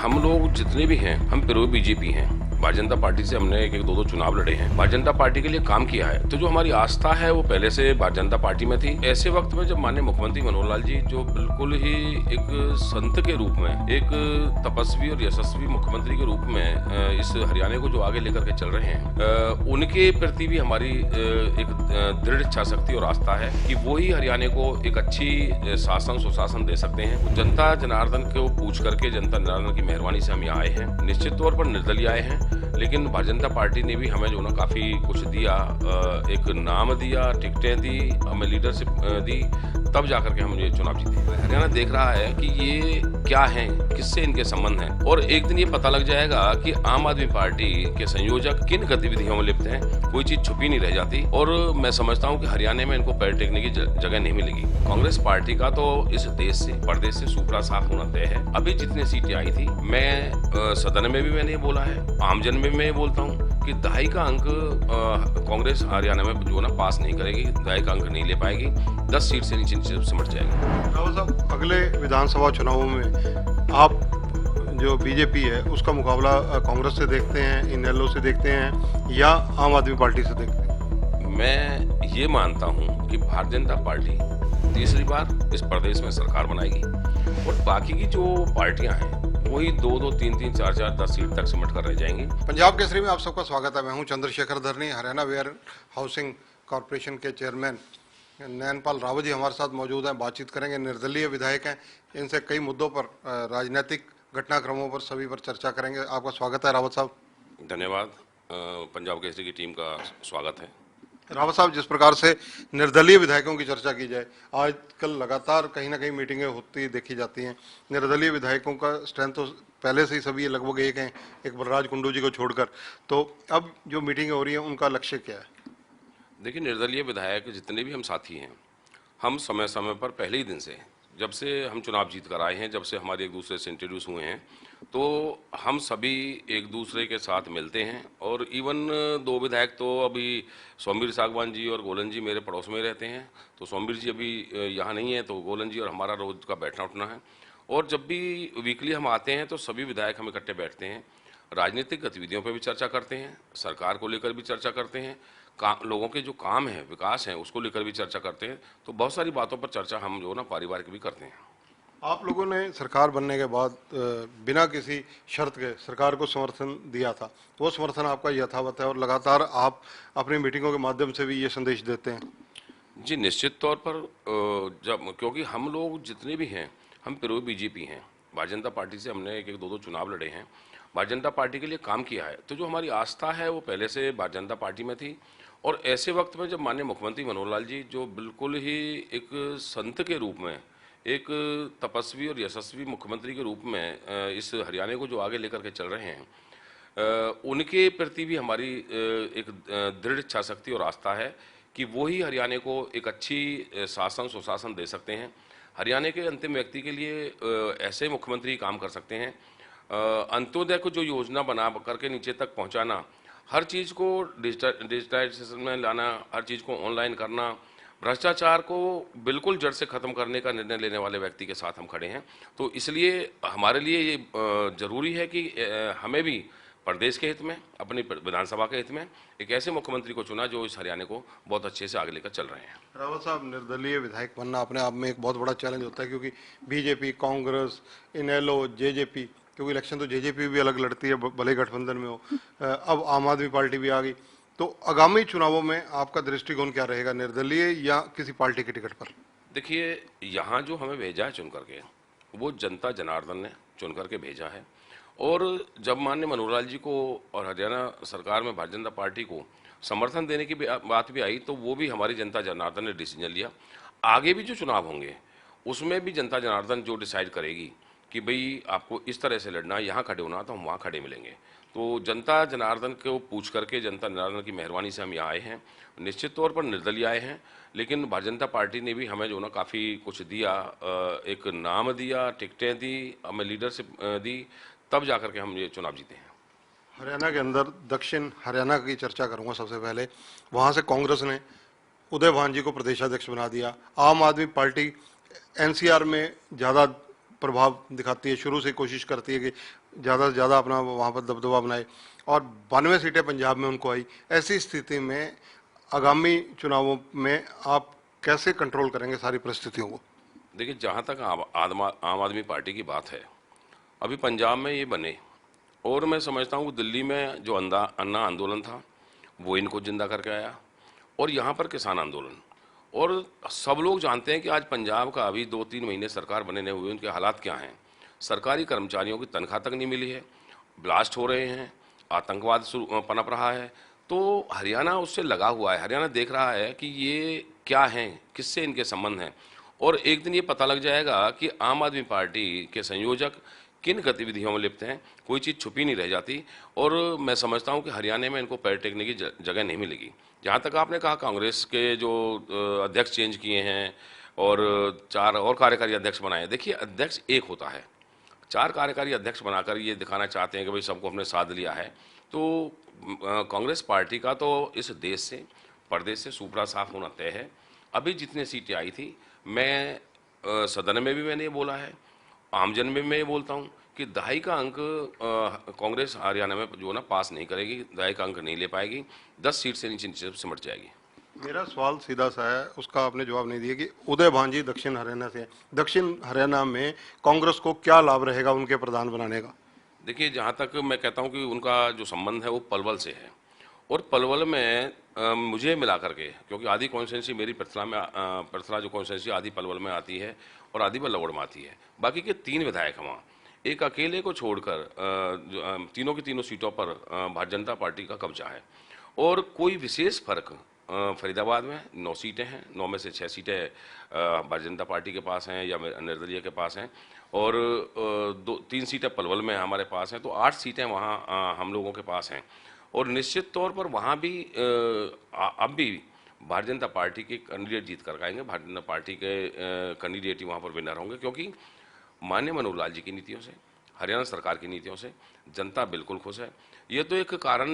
हम लोग जितने भी हैं, हम प्रो बीजेपी हैं। भारतीय जनता पार्टी से हमने एक दो चुनाव लड़े हैं। भारतीय जनता पार्टी के लिए काम किया है। तो जो हमारी आस्था है वो पहले से भारतीय जनता पार्टी में थी। ऐसे वक्त में जब माननीय मुख्यमंत्री मनोहर लाल जी जो बिल्कुल ही एक संत के रूप में, एक तपस्वी और यशस्वी मुख्यमंत्री के रूप में इस हरियाणा को जो आगे लेकर के चल रहे हैं, उनके प्रति भी हमारी एक दृढ़ इच्छा शक्ति और आस्था है कि वो ही हरियाणा को एक अच्छी शासन सुशासन दे सकते हैं। जनता जनार्दन को पूछ करके, जनता जनार्दन की मेहरबानी से हम यहाँ आए हैं। निश्चित तौर पर निर्दलीय आए हैं, लेकिन भारतीय जनता पार्टी ने भी हमें जो ना काफी कुछ दिया, एक नाम दिया, टिकटें दी, हमें लीडरशिप दी, तब जाकर के हम ये चुनाव जीते। हरियाणा देख रहा है कि ये क्या है, किससे इनके संबंध हैं, और एक दिन ये पता लग जाएगा कि आम आदमी पार्टी के संयोजक किन गतिविधियों में लिप्त हैं। कोई चीज छुपी नहीं रह जाती, और मैं समझता हूँ कि हरियाणा में इनको पैर टेकने की जगह नहीं मिलेगी। कांग्रेस पार्टी का तो इस देश से, प्रदेश से सुपड़ा साफ होना तय है। अभी जितनी सीटें आई थी, मैं सदन में भी मैंने ये बोला है, आमजन में मैं ये बोलता हूँ कि 2.5 का अंक कांग्रेस हरियाणा में जो ना पास नहीं करेगी, 2.5 का अंक नहीं ले पाएगी, 10 सीट से नीचे सिमट जाएगी। रावत साहब, अगले विधानसभा चुनावों में आप जो बीजेपी है उसका मुकाबला कांग्रेस से देखते हैं, इनेलो से देखते हैं, या आम आदमी पार्टी से देखते हैं? मैं ये मानता हूँ कि भारतीय जनता पार्टी तीसरी बार इस प्रदेश में सरकार बनाएगी, और बाकी की जो पार्टियां हैं वही 2-2, 3-3, 4-4, 10 सीट तक सिमट कर रह जाएंगी। पंजाब केसरी में आप सबका स्वागत है। मैं हूं चंद्रशेखर धरनी। हरियाणा वेयर हाउसिंग कॉरपोरेशन के चेयरमैन नैनपाल रावत जी हमारे साथ मौजूद हैं। बातचीत करेंगे। निर्दलीय विधायक हैं, इनसे कई मुद्दों पर, राजनीतिक घटनाक्रमों पर, सभी पर चर्चा करेंगे। आपका स्वागत है रावत साहब। धन्यवाद। पंजाब केसरी की टीम का स्वागत है। रावत साहब, जिस प्रकार से निर्दलीय विधायकों की चर्चा की जाए, आजकल लगातार कहीं ना कहीं मीटिंगें होती देखी जाती हैं। निर्दलीय विधायकों का स्ट्रेंथ तो पहले से ही सभी लगभग एक हैं, एक बलराज कुंडू जी को छोड़कर। तो अब जो मीटिंगें हो रही हैं उनका लक्ष्य क्या है? देखिए, निर्दलीय विधायक जितने भी हम साथी हैं, हम समय समय पर पहले ही दिन से, जब से हम चुनाव जीत कर आए हैं, जब से हमारे एक दूसरे से इंट्रोड्यूस हुए हैं, तो हम सभी एक दूसरे के साथ मिलते हैं। और इवन 2 विधायक तो अभी सोमवीर सागवान जी और गोलन जी मेरे पड़ोस में रहते हैं, तो सोमवीर जी अभी यहाँ नहीं है, तो गोलन जी और हमारा रोज का बैठना उठना है। और जब भी वीकली हम आते हैं तो सभी विधायक हम इकट्ठे बैठते हैं, राजनीतिक गतिविधियों पर भी चर्चा करते हैं, सरकार को लेकर भी चर्चा करते हैं, लोगों के जो काम है, विकास है, उसको लेकर भी चर्चा करते हैं। तो बहुत सारी बातों पर चर्चा हम जो ना पारिवारिक भी करते हैं। आप लोगों ने सरकार बनने के बाद बिना किसी शर्त के सरकार को समर्थन दिया था। वो समर्थन आपका यथावत है, और लगातार आप अपनी मीटिंगों के माध्यम से भी ये संदेश देते हैं? जी, निश्चित तौर पर जब, क्योंकि हम लोग जितने भी हैं, हम प्रो बीजेपी हैं। भारतीय जनता पार्टी से हमने एक दो चुनाव लड़े हैं। भारतीय जनता पार्टी के लिए काम किया है। तो जो हमारी आस्था है वो पहले से भारतीय जनता पार्टी में थी। और ऐसे वक्त में जब माननीय मुख्यमंत्री मनोहर लाल जी जो बिल्कुल ही एक संत के रूप में, एक तपस्वी और यशस्वी मुख्यमंत्री के रूप में इस हरियाणा को जो आगे लेकर के चल रहे हैं, उनके प्रति भी हमारी एक दृढ़ इच्छा शक्ति और आस्था है कि वो ही हरियाणा को एक अच्छी शासन सुशासन दे सकते हैं। हरियाणा के अंतिम व्यक्ति के लिए ऐसे मुख्यमंत्री काम कर सकते हैं। अंत्योदय को जो योजना बना करके नीचे तक पहुंचाना, हर चीज़ को डिजिटाइजेशन में लाना, हर चीज़ को ऑनलाइन करना, भ्रष्टाचार को बिल्कुल जड़ से ख़त्म करने का निर्णय लेने वाले व्यक्ति के साथ हम खड़े हैं। तो इसलिए हमारे लिए ये ज़रूरी है कि हमें भी प्रदेश के हित में, अपनी विधानसभा के हित में एक ऐसे मुख्यमंत्री को चुना जो इस हरियाणा को बहुत अच्छे से आगे लेकर चल रहे हैं। रावत साहब, निर्दलीय विधायक बनना अपने आप में एक बहुत बड़ा चैलेंज होता है, क्योंकि बीजेपी, कांग्रेस, इनेलो, जेजेपी, क्योंकि इलेक्शन तो जेजेपी भी अलग लड़ती है, भले गठबंधन में हो, अब आम आदमी पार्टी भी आ गई। तो आगामी चुनावों में आपका दृष्टिकोण क्या रहेगा, निर्दलीय या किसी पार्टी के टिकट पर? देखिए, यहाँ जो हमें भेजा है चुन करके, वो जनता जनार्दन ने चुन करके भेजा है। और जब माननीय मनोहर लाल जी को और हरियाणा सरकार में भारतीय जनता पार्टी को समर्थन देने की बात भी आई, तो वो भी हमारी जनता जनार्दन ने डिसीजन लिया। आगे भी जो चुनाव होंगे उसमें भी जनता जनार्दन जो डिसाइड करेगी कि भाई आपको इस तरह से लड़ना, यहाँ खड़े होना, तो हम वहाँ खड़े मिलेंगे। तो जनता जनार्दन को पूछ करके, जनता जनार्दन की मेहरबानी से हम यहाँ आए हैं। निश्चित तौर पर निर्दलीय आए हैं, लेकिन भारतीय जनता पार्टी ने भी हमें जो ना काफ़ी कुछ दिया, एक नाम दिया, टिकटें दी, हमें लीडरशिप दी, तब जाकर के हम ये चुनाव जीते हैं। हरियाणा के अंदर दक्षिण हरियाणा की चर्चा करूंगा सबसे पहले। वहाँ से कांग्रेस ने उदय भान जी को प्रदेशाध्यक्ष बना दिया। आम आदमी पार्टी एनसीआर में ज़्यादा प्रभाव दिखाती है, शुरू से कोशिश करती है कि ज़्यादा से ज़्यादा अपना वहाँ पर दबदबा बनाए और 92 सीटें पंजाब में उनको आई। ऐसी स्थिति में आगामी चुनावों में आप कैसे कंट्रोल करेंगे सारी परिस्थितियों को? देखिए, जहाँ तक आम आदमी पार्टी की बात है, अभी पंजाब में ये बने और मैं समझता हूँ कि दिल्ली में जो अन्ना आंदोलन था वो इनको जिंदा करके आया, और यहाँ पर किसान आंदोलन। और सब लोग जानते हैं कि आज पंजाब का अभी 2-3 महीने सरकार बने नहीं हुए, उनके हालात क्या हैं। सरकारी कर्मचारियों की तनख्वाह तक नहीं मिली है, ब्लास्ट हो रहे हैं, आतंकवाद पनप रहा है। तो हरियाणा उससे लगा हुआ है, हरियाणा देख रहा है कि ये क्या हैं, किससे इनके संबंध हैं। और एक दिन ये पता लग जाएगा कि आम आदमी पार्टी के संयोजक किन गतिविधियों में लिप्त हैं, कोई चीज़ छुपी नहीं रह जाती। और मैं समझता हूं कि हरियाणा में इनको पैर टेकने की जगह नहीं मिलेगी। जहां तक आपने कहा कांग्रेस के जो अध्यक्ष चेंज किए हैं और 4 और कार्यकारी अध्यक्ष बनाए हैं, देखिए अध्यक्ष एक होता है, 4 कार्यकारी अध्यक्ष बनाकर ये दिखाना चाहते हैं कि भाई सबको हमने साध लिया है। तो कांग्रेस पार्टी का तो इस देश से, प्रदेश से सुपड़ा साफ होना तय है। अभी जितनी सीटें आई थी, मैं सदन में भी मैंने ये बोला है, आमजन में मैं ये बोलता हूँ कि दहाई का अंक कांग्रेस हरियाणा में जो ना पास नहीं करेगी, दहाई का अंक नहीं ले पाएगी, 10 सीट से नीचे नीचे सिमट जाएगी। मेरा सवाल सीधा सा है, उसका आपने जवाब नहीं दिया कि उदय भांजी दक्षिण हरियाणा से हैं। दक्षिण हरियाणा में कांग्रेस को क्या लाभ रहेगा उनके प्रधान बनाने का? देखिए, जहाँ तक मैं कहता हूँ कि उनका जो संबंध है वो पलवल से है, और पलवल में मुझे मिला करके, क्योंकि आधी कॉन्स्टिट्यूंसी मेरी पृथला में पृथला जो कॉन्स्टिट्यूंसी आधी पलवल में आती है और आधी बल्लभगढ़ में आती है, बाकी के 3 विधायक हैं वहाँ। एक अकेले को छोड़कर तीनों की तीनों सीटों पर भारतीय जनता पार्टी का कब्जा है। और कोई विशेष फर्क फरीदाबाद में 9 सीटें हैं, 9 में से 6 सीटें भारतीय जनता पार्टी के पास हैं या निर्दलीय के पास हैं, और 3 सीटें पलवल में हमारे पास हैं, तो 8 सीटें वहाँ हम लोगों के पास हैं। और निश्चित तौर पर वहाँ भी अब भी भारतीय जनता पार्टी के कैंडिडेट जीत कर आएंगे, भारतीय जनता पार्टी के कैंडिडेट ही वहाँ पर विनर होंगे, क्योंकि माननीय मनोहर लाल जी की नीतियों से, हरियाणा सरकार की नीतियों से जनता बिल्कुल खुश है। ये तो एक कारण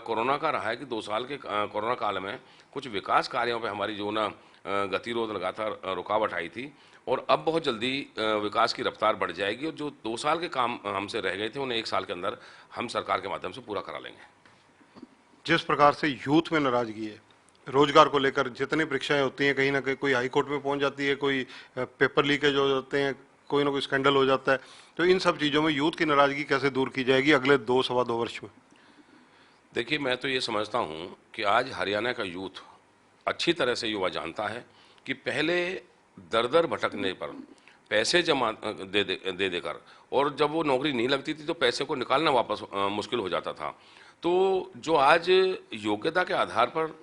कोरोना का रहा है कि 2 साल के कोरोना काल में कुछ विकास कार्यों पे हमारी जो ना गतिरोध लगातार रुकावट आई थी, और अब बहुत जल्दी विकास की रफ्तार बढ़ जाएगी, और जो 2 साल के काम हमसे रह गए थे उन्हें 1 साल के अंदर हम सरकार के माध्यम से पूरा करा लेंगे। जिस प्रकार से यूथ में नाराजगी है, रोजगार को लेकर जितनी परीक्षाएं होती हैं, कहीं ना कहीं कोई हाई कोर्ट में पहुंच जाती है, कोई पेपर लीकेज हो जाते हैं, कोई ना कोई स्कैंडल हो जाता है, तो इन सब चीज़ों में यूथ की नाराजगी कैसे दूर की जाएगी अगले 2-2.25 वर्ष में? देखिए, मैं तो ये समझता हूँ कि आज हरियाणा का यूथ अच्छी तरह से युवा जानता है कि पहले दर दर भटकने पर पैसे जमा दे देकर, और जब वो नौकरी नहीं लगती थी तो पैसे को निकालना वापस मुश्किल हो जाता था। तो जो आज योग्यता के आधार पर,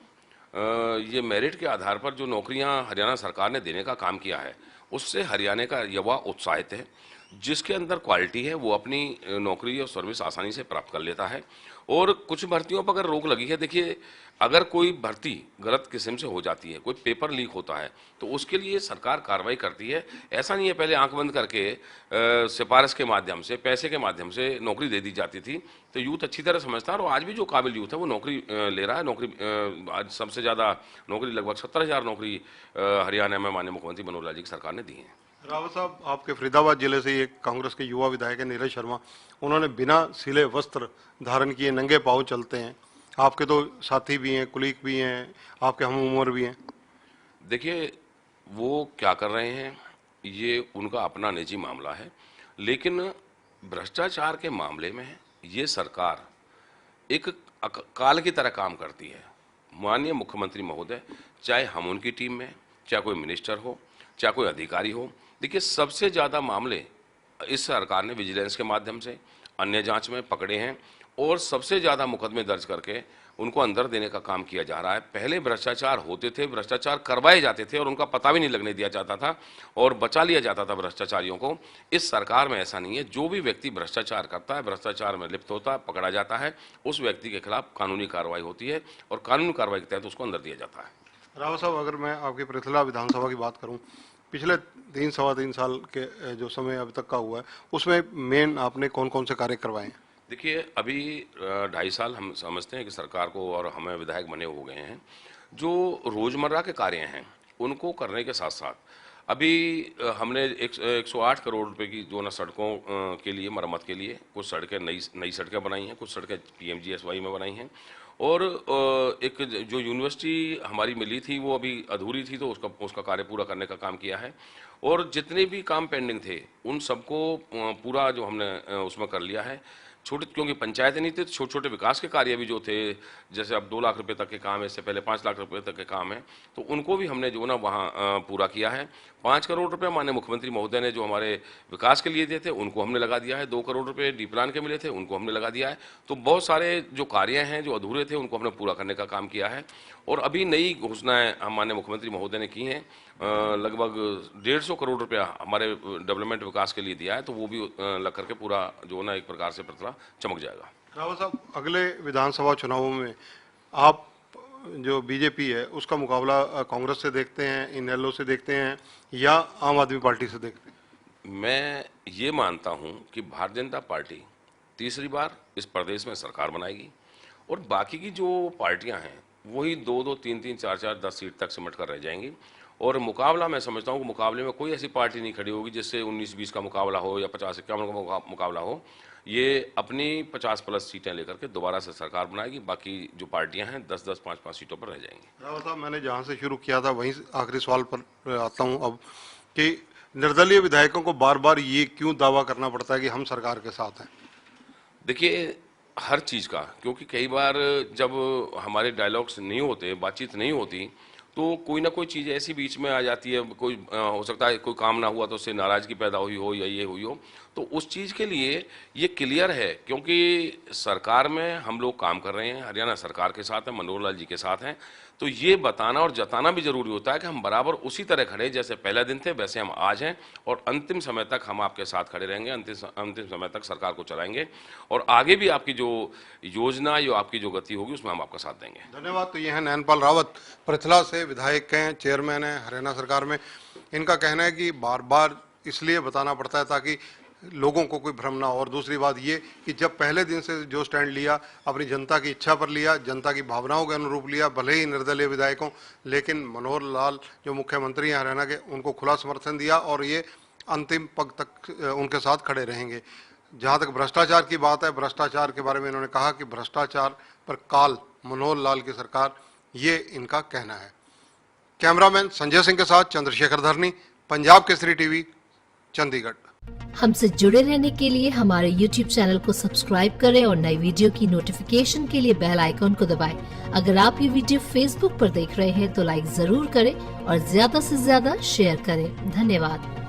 ये मेरिट के आधार पर जो नौकरियां हरियाणा सरकार ने देने का काम किया है, उससे हरियाणा का युवा उत्साहित है। जिसके अंदर क्वालिटी है वो अपनी नौकरी और सर्विस आसानी से प्राप्त कर लेता है। और कुछ भर्तियों पर अगर रोक लगी है, देखिए अगर कोई भर्ती गलत किस्म से हो जाती है, कोई पेपर लीक होता है, तो उसके लिए सरकार कार्रवाई करती है। ऐसा नहीं है पहले आंख बंद करके सिफारिश के माध्यम से, पैसे के माध्यम से नौकरी दे दी जाती थी। तो यूथ अच्छी तरह समझता है, और आज भी जो काबिल यूथ है वो नौकरी ले रहा है। नौकरी आज सबसे ज़्यादा नौकरी, लगभग 70,000 नौकरी हरियाणा में माननीय मुख्यमंत्री मनोहर लाल जी की सरकार ने दी है। रावत साहब, आपके फरीदाबाद जिले से एक कांग्रेस के युवा विधायक है नीरज शर्मा, उन्होंने बिना सिले वस्त्र धारण किए नंगे पांव चलते हैं। आपके तो साथी भी हैं, कुलीग भी हैं, आपके हम उम्र भी हैं। देखिए, वो क्या कर रहे हैं ये उनका अपना निजी मामला है, लेकिन भ्रष्टाचार के मामले में ये सरकार एक काल की तरह काम करती है। माननीय मुख्यमंत्री महोदय, चाहे हम उनकी टीम में, चाहे कोई मिनिस्टर हो, चाहे कोई अधिकारी हो, देखिए सबसे ज़्यादा मामले इस सरकार ने विजिलेंस के माध्यम से, अन्य जांच में पकड़े हैं, और सबसे ज़्यादा मुकदमे दर्ज करके उनको अंदर देने का काम किया जा रहा है। पहले भ्रष्टाचार होते थे, भ्रष्टाचार करवाए जाते थे और उनका पता भी नहीं लगने दिया जाता था और बचा लिया जाता था भ्रष्टाचारियों को। इस सरकार में ऐसा नहीं है। जो भी व्यक्ति भ्रष्टाचार करता है, भ्रष्टाचार में लिप्त होता है, पकड़ा जाता है, उस व्यक्ति के खिलाफ कानूनी कार्रवाई होती है और कानूनी कार्रवाई के तहत उसको अंदर दिया जाता है। रावत साहब, अगर मैं आपकी पृथला विधानसभा की बात करूं, पिछले 3-3.25 साल के जो समय अभी तक का हुआ है, उसमें मेन आपने कौन कौन से कार्य करवाए हैं? देखिए, अभी 2.5 साल हम समझते हैं कि सरकार को और हमें विधायक बने हो गए हैं। जो रोज़मर्रा के कार्य हैं उनको करने के साथ साथ अभी हमने 108 करोड़ रुपए की जो ना सड़कों के लिए मरम्मत के लिए कुछ सड़कें नई सड़कें बनाई हैं, कुछ सड़कें PMGSY में बनाई हैं, और एक जो यूनिवर्सिटी हमारी मिली थी वो अभी अधूरी थी, तो उसका कार्य पूरा करने का काम किया है। और जितने भी काम पेंडिंग थे उन सबको पूरा जो हमने उसमें कर लिया है। छोटे, क्योंकि पंचायतें नहीं थी तो छोटे छोटे विकास के कार्य भी जो थे, जैसे अब 2 लाख रुपए तक के काम है, इससे पहले 5 लाख रुपए तक के काम है, तो उनको भी हमने जो ना वहाँ पूरा किया है। 5 करोड़ रुपए माननीय मुख्यमंत्री महोदय ने जो हमारे विकास के लिए दिए थे उनको हमने लगा दिया है। 2 करोड़ रुपए डी प्लान के मिले थे उनको हमने लगा दिया है। तो बहुत सारे जो कार्य हैं जो अधूरे थे उनको हमने पूरा करने का काम किया है। और अभी नई घोषणाएं हम माननीय मुख्यमंत्री महोदय ने की हैं, लगभग 150 करोड़ रुपया हमारे डेवलपमेंट विकास के लिए दिया है, तो वो भी लग करके पूरा जो ना एक प्रकार से पतला चमक जाएगा। रावत साहब, अगले विधानसभा चुनावों में आप जो बीजेपी है उसका मुकाबला कांग्रेस से देखते हैं, इनेलो से देखते हैं, या आम आदमी पार्टी से देखते हैं? मैं ये मानता हूं कि भारतीय जनता पार्टी तीसरी बार इस प्रदेश में सरकार बनाएगी, और बाकी की जो पार्टियां हैं वही 2-2, 3-3, 4-4, 10 सीट तक सिमट कर रह जाएंगी। और मुकाबला, मैं समझता हूं कि मुकाबले में कोई ऐसी पार्टी नहीं खड़ी होगी जिससे 19-20 का मुकाबला हो या 50-51 का मुकाबला हो। ये अपनी 50+ सीटें लेकर के दोबारा से सरकार बनाएगी, बाकी जो पार्टियां हैं 10-10, 5-5 सीटों पर रह जाएंगी। रावत साहब, मैंने जहां से शुरू किया था वहीं से आखिरी सवाल पर आता हूं अब, कि निर्दलीय विधायकों को बार बार ये क्यों दावा करना पड़ता है कि हम सरकार के साथ हैं? देखिए, हर चीज़ का, क्योंकि कई बार जब हमारे डायलॉग्स नहीं होते, बातचीत नहीं होती, तो कोई ना कोई चीज़ ऐसी बीच में आ जाती है। कोई हो सकता है कोई काम ना हुआ तो उससे नाराज़गी पैदा हुई हो या ये हुई हो, तो उस चीज़ के लिए ये क्लियर है, क्योंकि सरकार में हम लोग काम कर रहे हैं, हरियाणा सरकार के साथ हैं, मनोहर लाल जी के साथ हैं, तो ये बताना और जताना भी जरूरी होता है कि हम बराबर उसी तरह खड़े, जैसे पहले दिन थे वैसे हम आज हैं, और अंतिम समय तक हम आपके साथ खड़े रहेंगे, अंतिम समय तक सरकार को चलाएंगे, और आगे भी आपकी जो योजना या आपकी जो गति होगी उसमें हम आपका साथ देंगे। धन्यवाद। तो ये है नैनपाल रावत, पृथला से विधायक हैं, चेयरमैन हैं हरियाणा सरकार में। इनका कहना है कि बार बार इसलिए बताना पड़ता है ताकि लोगों को कोई भ्रम ना हो। और दूसरी बात ये कि जब पहले दिन से जो स्टैंड लिया, अपनी जनता की इच्छा पर लिया, जनता की भावनाओं के अनुरूप लिया, भले ही निर्दलीय विधायकों, लेकिन मनोहर लाल जो मुख्यमंत्री हैं हरियाणा के, उनको खुला समर्थन दिया, और ये अंतिम पग तक उनके साथ खड़े रहेंगे। जहाँ तक भ्रष्टाचार की बात है, भ्रष्टाचार के बारे में इन्होंने कहा कि भ्रष्टाचार पर काल मनोहर लाल की सरकार, ये इनका कहना है। कैमरामैन संजय सिंह के साथ चंद्रशेखर धरनी, पंजाब केसरी टीवी, चंडीगढ़। हमसे जुड़े रहने के लिए हमारे YouTube चैनल को सब्सक्राइब करें और नई वीडियो की नोटिफिकेशन के लिए बेल आइकॉन को दबाएं। अगर आप ये वीडियो Facebook पर देख रहे हैं तो लाइक जरूर करें और ज्यादा से ज्यादा शेयर करें। धन्यवाद।